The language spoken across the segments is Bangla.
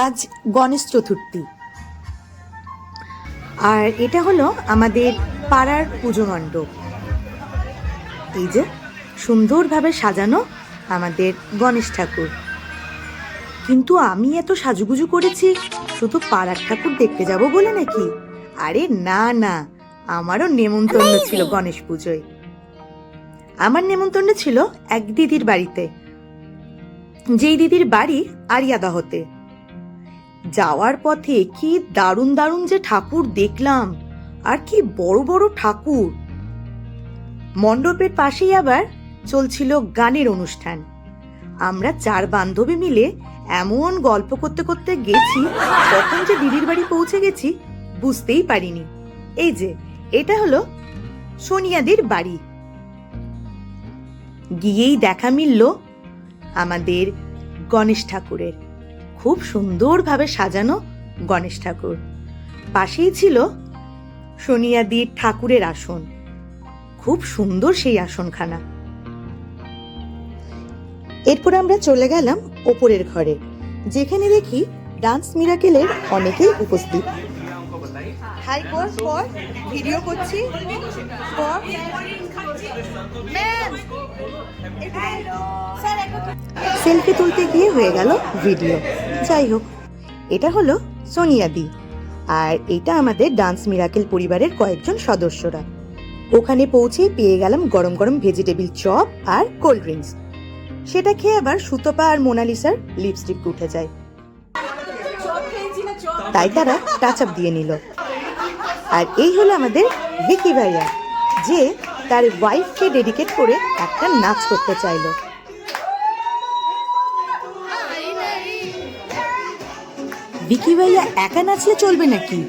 আজ গণেশ চতুর্থী, আর এটা হলো আমাদের পাড়ার পুজো মণ্ডপ। এই যে সুন্দরভাবে সাজানো আমাদের গণেশ ঠাকুর। কিন্তু আমি এত সাজুগুজু করেছি শুধু পাড়ার ঠাকুর দেখতে যাব বলে নাকি? আরে না না, আমারও নেমন্তন্ন ছিল গণেশ পুজোয়। আমার নেমন্তন্ন ছিল এক দিদির বাড়িতে, যেই দিদির বাড়ি আরিয়াদহতে। যাওয়ার পথে কি দারুণ দারুণ যে ঠাকুর দেখলাম, আর কি বড় বড় ঠাকুর। মণ্ডপের পাশেই আবার চলছিল গানের অনুষ্ঠান। আমরা চার বান্ধবী মিলে এমন গল্প করতে করতে গেছি, কখন যে দিদির বাড়ি পৌঁছে গেছি বুঝতেই পারিনি। এই যে এটা হলো সোনিয়াদির বাড়ি। গিয়েই দেখা মিলল আমাদের গণেশ ঠাকুরের, খুব সুন্দরভাবে সাজানো গণেশ ঠাকুর। পাশেই ছিল সোনিয়াদির ঠাকুরের আসন, খুব সুন্দর সেই আসনখানা। এরপর আমরা চলে গেলাম ওপরের ঘরে, যেখানে দেখি ডান্স মিরাকেলের অনেকেই উপস্থিত। হাই কর কর, ভিডিও করছি। সেলফি তুলতে গিয়ে হয়ে গেল ভিডিও। যাই হোক, এটা হলো সোনিয়াদি, আর এটা আমাদের ডান্স মিরাকেল পরিবারের কয়েকজন সদস্যরা। ওখানে পৌঁছেই পেয়ে গেলাম গরম গরম ভেজিটেবিল চপ আর কোল্ড ড্রিঙ্কস। সেটা খেয়ে আবার সুতপা আর মোনালিসার লিপস্টিক উঠে যায়, তাই তারা টাচ আপ দিয়ে নিল। আর এই হলো আমাদের ভিকি ভাইয়া, যে তার ওয়াইফকে ডেডিকেট করে একটা নাচ করতে চাইলো। ভিকি ভাইয়া একা নাচলে চলবে নাকি?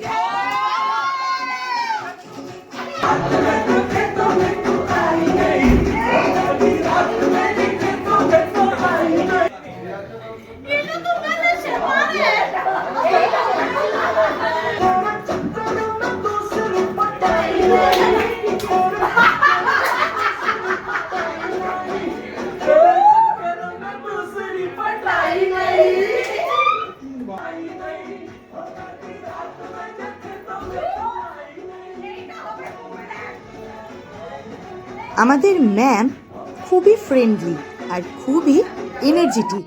আমাদের ম্যাম খুবই ফ্রেন্ডলি আর খুবই এনার্জেটিক।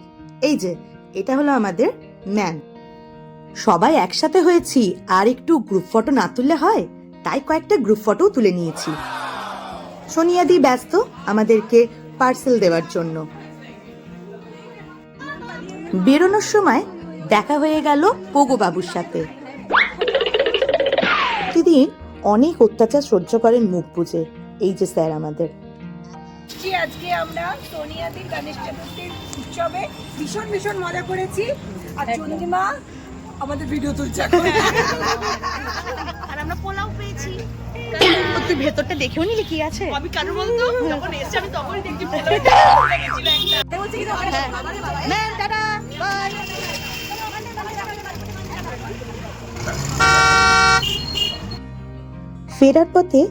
এই যে এটা হলো আমাদের ম্যাম। সবাই একসাথে হয়েছি, আর একটু গ্রুপ ফটো না তুললে হয়, তাই কয়েকটা গ্রুপ ফটো তুলে নিয়েছি। সোনিয়াদি ব্যস্ত আমাদেরকে পার্সেল দেওয়ার জন্য। বেরোনোর সময় দেখা হয়ে গেল পোগো বাবুর সাথে। দিদি অনেক অত্যাচার সহ্য করেন মুখ বুঝে। এই যে স্যার আমাদের। আজকে আমরা সোনিয়াদির গণেশ চতুর্থীর উৎসবে ভীষণ ভীষণ মজা করেছি, আর চন্দ্রিমা আমাদের ভিডিও তুলছে। আর আমরা পোলাও পেয়েছি। তুই ভেতরটা দেখেও নিলি কি আছে? আমি কারো বলতো যখন এসছি আমি তখনই দেখছি পোলাও গেছিল একটা। ফেরার পথে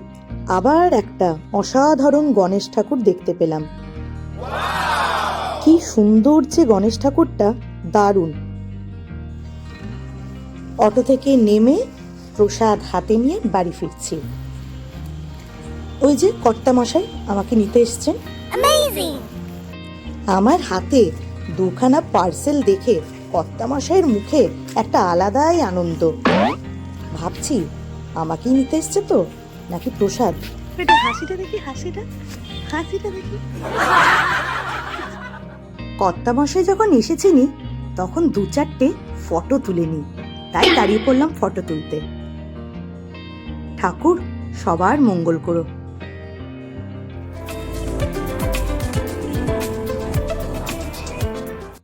আবার একটা অসাধারণ গণেশ ঠাকুর দেখতে পেলাম। কি সুন্দর যে গণেশ ঠাকুরটা, দারুণ। অটো থেকে নেমে প্রসাদ হাতে নিয়ে বাড়ি ফিরছি। ওই যে কর্তামশাই আমাকে নিতে এসছেন। আমার হাতে দুখানা পার্সেল দেখে কর্তামশাইয়ের মুখে একটা আলাদাই আনন্দ। ভাবছি আমাকেই নিতে এসছে তো, নাকি প্রসাদ। হাসিটা দেখি, হাসিটা দেখি। কর্তামশাই যখন এসেছেনি তখন দু চারটে ফটো তুলে নি, তাই দাঁড়িয়ে পড়লাম ফটো তুলতে। ঠাকুর সবার মঙ্গল করো।